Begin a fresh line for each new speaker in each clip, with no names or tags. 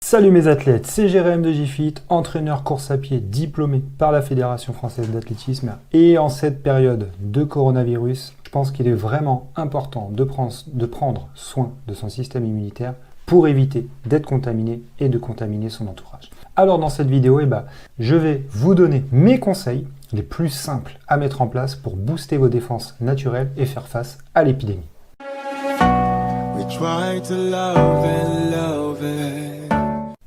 Salut mes athlètes, c'est Jérém de JFit, entraîneur course à pied diplômé par la Fédération française d'athlétisme. Et en cette période de coronavirus, je pense qu'il est vraiment important de prendre soin de son système immunitaire pour éviter d'être contaminé et de contaminer son entourage. Alors dans cette vidéo, je vais vous donner mes conseils les plus simples à mettre en place pour booster vos défenses naturelles et faire face à l'épidémie.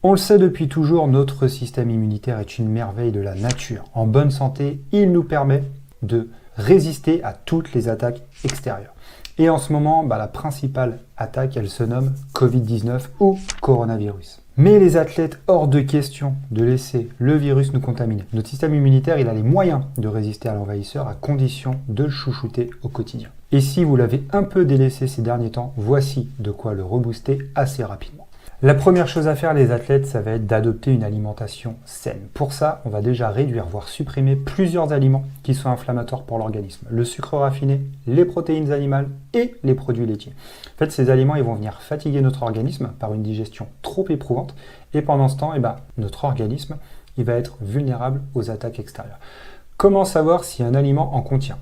On le sait depuis toujours, notre système immunitaire est une merveille de la nature. En bonne santé, il nous permet de résister à toutes les attaques extérieures. Et en ce moment, la principale attaque, elle se nomme Covid-19 ou coronavirus. Mais les athlètes, hors de question de laisser le virus nous contaminer. Notre système immunitaire, il a les moyens de résister à l'envahisseur à condition de le chouchouter au quotidien. Et si vous l'avez un peu délaissé ces derniers temps, voici de quoi le rebooster assez rapidement. La première chose à faire les athlètes, ça va être d'adopter une alimentation saine. Pour ça, on va déjà réduire, voire supprimer plusieurs aliments qui sont inflammatoires pour l'organisme. Le sucre raffiné, les protéines animales et les produits laitiers. En fait, ces aliments, ils vont venir fatiguer notre organisme par une digestion trop éprouvante. Et pendant ce temps, notre organisme, il va être vulnérable aux attaques extérieures. Comment savoir si un aliment en contient ?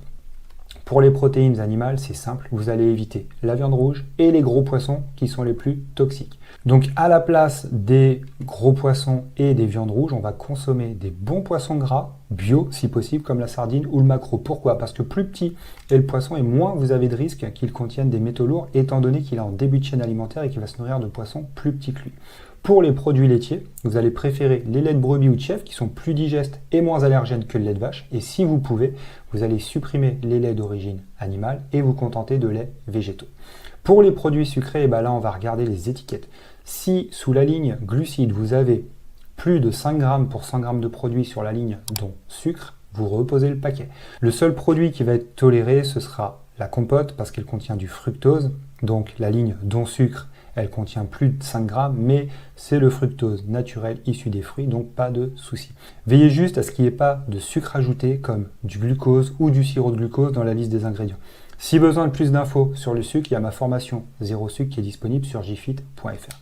Pour les protéines animales, c'est simple, vous allez éviter la viande rouge et les gros poissons qui sont les plus toxiques. Donc à la place des gros poissons et des viandes rouges, on va consommer des bons poissons gras, bio si possible, comme la sardine ou le maquereau. Pourquoi ? Parce que plus petit est le poisson et moins vous avez de risque qu'il contienne des métaux lourds, étant donné qu'il est en début de chaîne alimentaire et qu'il va se nourrir de poissons plus petits que lui. Pour les produits laitiers, vous allez préférer les laits de brebis ou de chèvre qui sont plus digestes et moins allergènes que le lait de vache. Et si vous pouvez, vous allez supprimer les laits d'origine animale et vous contenter de laits végétaux. Pour les produits sucrés, là on va regarder les étiquettes. Si sous la ligne glucides, vous avez plus de 5 grammes pour 100 grammes de produits sur la ligne dont sucre, vous reposez le paquet. Le seul produit qui va être toléré, ce sera la compote parce qu'elle contient du fructose. Donc la ligne dont sucre, elle contient plus de 5 grammes, mais c'est le fructose naturel issu des fruits, donc pas de souci. Veillez juste à ce qu'il n'y ait pas de sucre ajouté comme du glucose ou du sirop de glucose dans la liste des ingrédients. Si besoin de plus d'infos sur le sucre, il y a ma formation Zéro Sucre qui est disponible sur jfit.fr.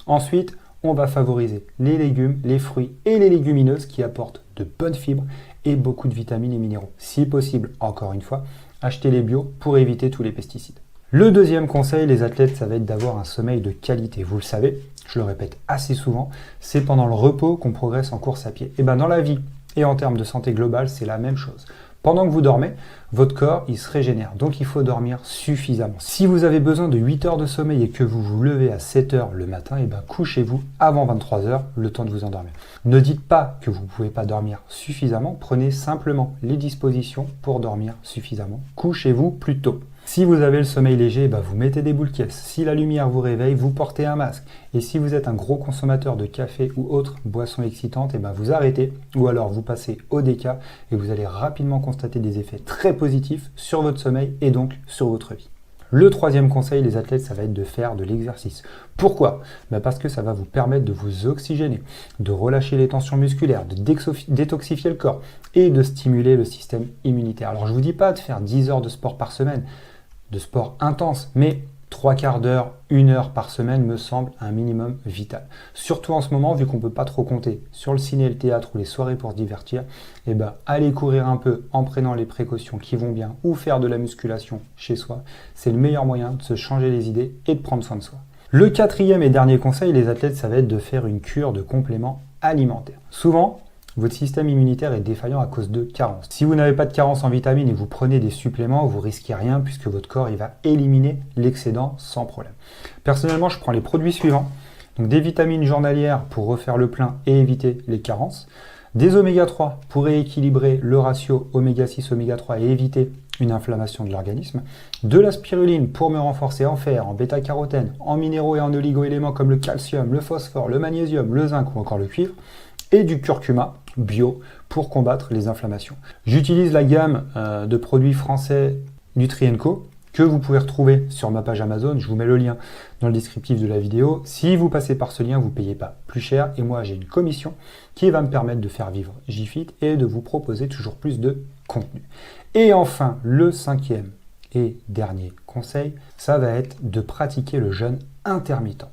Ensuite, on va favoriser les légumes, les fruits et les légumineuses qui apportent de bonnes fibres et beaucoup de vitamines et minéraux. Si possible, encore une fois, achetez les bio pour éviter tous les pesticides. Le deuxième conseil, les athlètes, ça va être d'avoir un sommeil de qualité. Vous le savez, je le répète assez souvent, c'est pendant le repos qu'on progresse en course à pied. Et dans la vie et en termes de santé globale, c'est la même chose. Pendant que vous dormez, votre corps, il se régénère. Donc, il faut dormir suffisamment. Si vous avez besoin de 8 heures de sommeil et que vous vous levez à 7 heures le matin, couchez-vous avant 23 heures, le temps de vous endormir. Ne dites pas que vous ne pouvez pas dormir suffisamment. Prenez simplement les dispositions pour dormir suffisamment. Couchez-vous plus tôt. Si vous avez le sommeil léger, vous mettez des boules caisses. Si la lumière vous réveille, vous portez un masque. Et si vous êtes un gros consommateur de café ou autres boissons excitantes, vous arrêtez. Ou alors vous passez au déca et vous allez rapidement constater des effets très positifs sur votre sommeil et donc sur votre vie. Le troisième conseil, les athlètes, ça va être de faire de l'exercice. Pourquoi ? Parce que ça va vous permettre de vous oxygéner, de relâcher les tensions musculaires, de détoxifier le corps et de stimuler le système immunitaire. Alors je ne vous dis pas de faire 10 heures de sport par semaine, de sport intense, mais 3/4 d'heure, 1 heure par semaine me semble un minimum vital. Surtout en ce moment, vu qu'on ne peut pas trop compter sur le ciné, le théâtre ou les soirées pour se divertir, aller courir un peu en prenant les précautions qui vont bien ou faire de la musculation chez soi, c'est le meilleur moyen de se changer les idées et de prendre soin de soi. Le quatrième et dernier conseil, les athlètes, ça va être de faire une cure de compléments alimentaires. Souvent, votre système immunitaire est défaillant à cause de carences. Si vous n'avez pas de carence en vitamines et que vous prenez des suppléments, vous risquez rien puisque votre corps il va éliminer l'excédent sans problème. Personnellement, je prends les produits suivants. Donc des vitamines journalières pour refaire le plein et éviter les carences. Des oméga 3 pour rééquilibrer le ratio oméga 6 oméga 3 et éviter une inflammation de l'organisme. De la spiruline pour me renforcer en fer, en bêta-carotène, en minéraux et en oligo-éléments comme le calcium, le phosphore, le magnésium, le zinc ou encore le cuivre. Et du curcuma bio pour combattre les inflammations. J'utilise la gamme de produits français Nutri&Co que vous pouvez retrouver sur ma page Amazon. Je vous mets le lien dans le descriptif de la vidéo. Si vous passez par ce lien, vous ne payez pas plus cher et moi j'ai une commission qui va me permettre de faire vivre JFit et de vous proposer toujours plus de contenu. Et enfin, le cinquième et dernier conseil, ça va être de pratiquer le jeûne intermittent.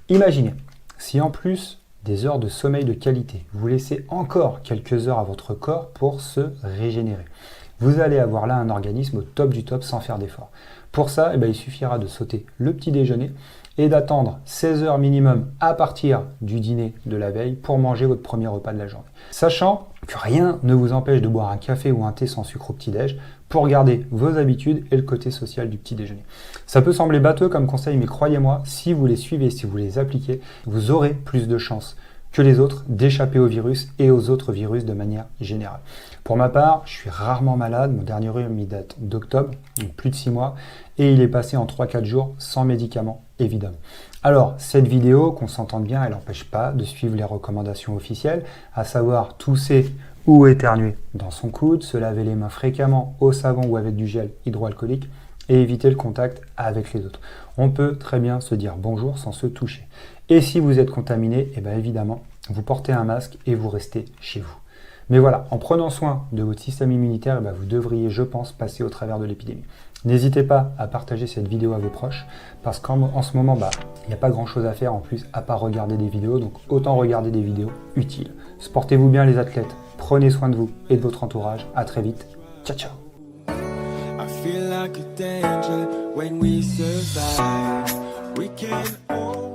Imaginez, si en plus des heures de sommeil de qualité. Vous laissez encore quelques heures à votre corps pour se régénérer. Vous allez avoir là un organisme au top du top sans faire d'effort. Pour ça, il suffira de sauter le petit déjeuner et d'attendre 16 heures minimum à partir du dîner de la veille pour manger votre premier repas de la journée. Sachant que rien ne vous empêche de boire un café ou un thé sans sucre au petit-déj pour garder vos habitudes et le côté social du petit déjeuner. Ça peut sembler bateau comme conseil, mais croyez-moi, si vous les suivez, si vous les appliquez, vous aurez plus de chances que les autres d'échapper au virus et aux autres virus de manière générale. Pour ma part, je suis rarement malade. Mon dernier rhume il date d'octobre, donc plus de 6 mois, et il est passé en 3-4 jours sans médicaments, évidemment. Alors, cette vidéo, qu'on s'entende bien, elle n'empêche pas de suivre les recommandations officielles, à savoir tousser ou éternuer dans son coude, se laver les mains fréquemment au savon ou avec du gel hydroalcoolique, et éviter le contact avec les autres. On peut très bien se dire bonjour sans se toucher. Et si vous êtes contaminé, évidemment, vous portez un masque et vous restez chez vous. Mais voilà, en prenant soin de votre système immunitaire, vous devriez, je pense, passer au travers de l'épidémie. N'hésitez pas à partager cette vidéo à vos proches, parce qu'en ce moment, il n'y a pas grand-chose à faire en plus, à part regarder des vidéos, donc autant regarder des vidéos utiles. Portez-vous bien les athlètes, prenez soin de vous et de votre entourage. À très vite, ciao ciao.
Feel like a danger when we survive. We can all